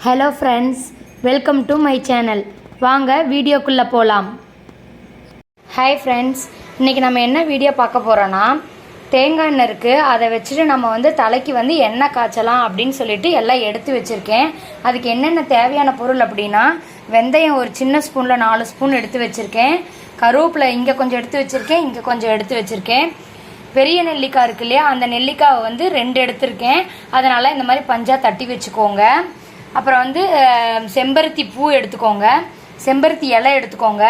Hello friends, welcome to my channel. வாங்க வீடியோக்குள்ளே போகலாம். ஹாய் ஃப்ரெண்ட்ஸ், இன்றைக்கி நம்ம என்ன வீடியோ பார்க்க போகிறோன்னா, தேங்காய் எண்ணெய் இருக்குது, அதை வச்சுட்டு நம்ம தலைக்கு எண்ணெய் காய்ச்சலாம் அப்படின்னு சொல்லிட்டு எல்லாம் எடுத்து வச்சுருக்கேன். அதுக்கு என்னென்ன தேவையான பொருள் அப்படின்னா, வெந்தயம் ஒரு சின்ன ஸ்பூனில் 4 ஸ்பூன் எடுத்து வச்சுருக்கேன். கருவேப்பிலை இங்கே கொஞ்சம் எடுத்து வச்சுருக்கேன், இங்கே கொஞ்சம் எடுத்து வச்சுருக்கேன். பெரிய நெல்லிக்காய் இருக்கு இல்லையா, அந்த நெல்லிக்காவை 2 எடுத்திருக்கேன். அதனால் இந்த மாதிரி பஞ்சாக தட்டி வச்சுக்கோங்க. அப்புறம் செம்பருத்தி பூ எடுத்துக்கோங்க, செம்பருத்தி இலை எடுத்துக்கோங்க.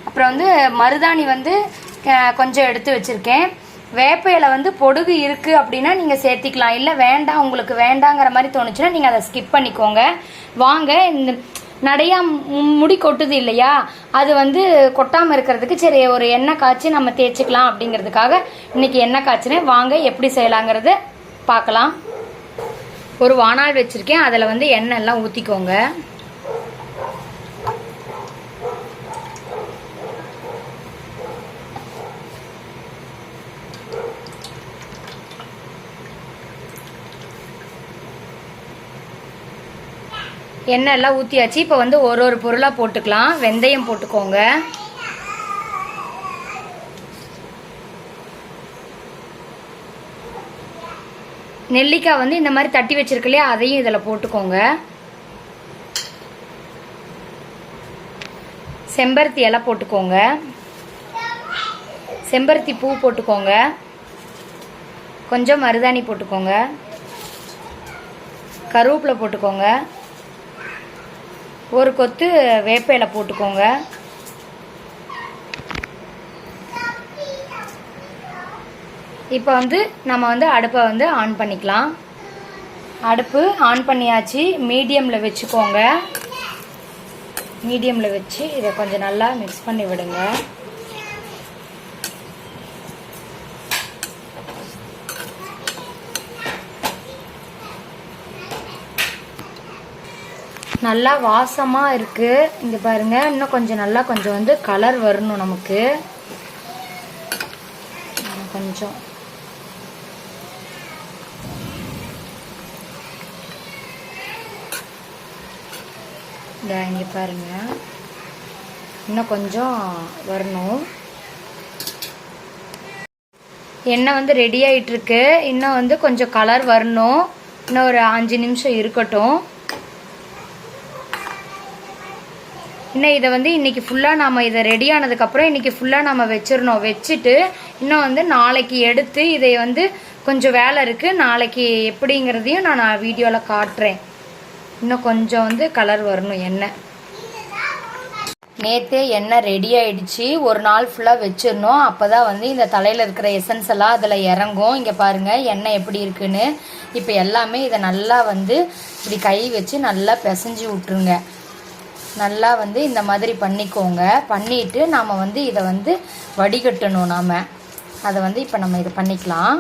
அப்புறம் மருதாணி கொஞ்சம் எடுத்து வச்சுருக்கேன். வேப்ப இலை பொடுகு இருக்குது அப்படின்னா நீங்கள் சேர்த்திக்கலாம், இல்லை வேண்டாம் உங்களுக்கு வேண்டாங்கிற மாதிரி தோணுச்சுன்னா நீங்கள் அதை ஸ்கிப் பண்ணிக்கோங்க. வாங்க, இந்த நிறையா முடி கொட்டுது இல்லையா, அது கொட்டாமல் இருக்கிறதுக்கு சரி ஒரு எண்ணெய் காய்ச்சி நம்ம தேய்ச்சிக்கலாம் அப்படிங்கிறதுக்காக இன்றைக்கி எண்ணெய் காய்ச்சினேன். வாங்க எப்படி செய்யலாங்கிறத பார்க்கலாம். ஒரு வாணால் வச்சுருக்கேன், அதில் எண்ணெய் எல்லாம் ஊற்றிக்கோங்க. எண்ணெய் எல்லாம் ஊற்றியாச்சு. இப்போ ஒரு பொருளாக போட்டுக்கலாம். வெந்தயம் போட்டுக்கோங்க. நெல்லிக்காய் இந்த மாதிரி தட்டி வச்சிருக்கு இல்லையா, அதையும் இதில் போட்டுக்கோங்க. செம்பருத்தி இலை போட்டுக்கோங்க, செம்பருத்தி பூ போட்டுக்கோங்க, கொஞ்சம் மருதாணி போட்டுக்கோங்க, கருவேப்பிலை போட்டுக்கோங்க, ஒரு கொத்து வேப்ப இலை போட்டுக்கோங்க. இப்போ நம்ம அடுப்பை ஆன் பண்ணிக்கலாம். அடுப்பு ஆன் பண்ணியாச்சு. மீடியமில் வச்சுக்கோங்க. மீடியமில் வச்சு இதை கொஞ்சம் நல்லா மிக்ஸ் பண்ணி விடுங்க. நல்லா வாசமாக இருக்குது. இங்கே பாருங்கள், இன்னும் கொஞ்சம் நல்லா கொஞ்சம் கலர் வரணும் நமக்கு. கொஞ்சம் இங்கே பாருங்க, இன்னும் கொஞ்சம் வரணும். எண்ணெய் ரெடி ஆகிட்டுருக்கு. இன்னும் கொஞ்சம் கலர் வரணும். இன்னும் ஒரு 5 நிமிஷம் இருக்கட்டும். இன்னும் இதை இன்றைக்கி ஃபுல்லாக நாம் இதை ரெடி ஆனதுக்கப்புறம் இன்றைக்கி ஃபுல்லாக நம்ம வச்சிடணும். வச்சுட்டு இன்னும் நாளைக்கு எடுத்து இதை கொஞ்சம் வேலை இருக்குது, நாளைக்கு எப்படிங்கிறதையும் நான் வீடியோவில் காட்டுறேன். இன்னும் கொஞ்சம் கலர் வரணும். எண்ணெய் நேற்றே எண்ணெய் ரெடி ஆகிடுச்சு. ஒரு நாள் ஃபுல்லாக வச்சிடணும். அப்போ தான் இந்த தலையில் இருக்கிற எசன்ஸ் எல்லாம் அதில் இறங்கும். இங்கே பாருங்கள் எண்ணெய் எப்படி இருக்குன்னு. இப்போ எல்லாமே இதை நல்லா இப்படி கை வச்சு நல்லா பிசைஞ்சு விட்ருங்க. நல்லா இந்த மாதிரி பண்ணிக்கோங்க. பண்ணிவிட்டு நாம் இதை வடிகட்டணும். நாம் அதை இப்போ நம்ம இதை பண்ணிக்கலாம்.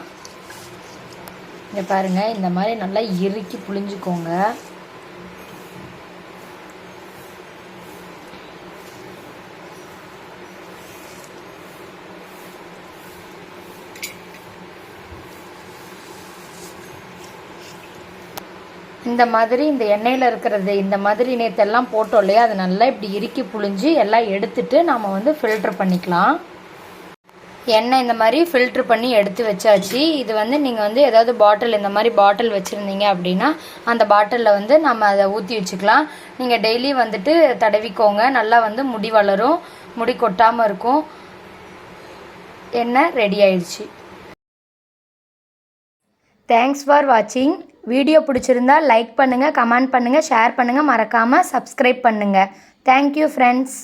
இங்கே பாருங்கள், இந்த மாதிரி நல்லா இறுக்கி புழிஞ்சுக்கோங்க. இந்த மாதிரி இந்த எண்ணெயில் இருக்கிறது இந்த மாதிரி நேற்றெல்லாம் போட்டோம் இல்லையா, அதை நல்லா இப்படி இறுக்கி புழிஞ்சு எல்லாம் எடுத்துட்டு நாம் ஃபில்ட்ரு பண்ணிக்கலாம். எண்ணெய் இந்த மாதிரி ஃபில்ட்ரு பண்ணி எடுத்து வச்சாச்சு. இது நீங்கள் ஏதாவது பாட்டில் இந்த மாதிரி பாட்டில் வச்சுருந்தீங்க அப்படின்னா அந்த பாட்டிலில் நம்ம அதை ஊற்றி வச்சுக்கலாம். நீங்கள் டெய்லி தடவிக்கோங்க. நல்லா முடி வளரும், முடி கொட்டாமல் இருக்கும். எண்ணெய் ரெடி ஆயிடுச்சு. தேங்க்ஸ் ஃபார் வாட்சிங். வீடியோ பிடிச்சிருந்தா லைக் பண்ணுங்கள், கமெண்ட் பண்ணுங்கள், ஷேர் பண்ணுங்கள், மறக்காமல் சப்ஸ்கிரைப் பண்ணுங்கள். Thank you friends.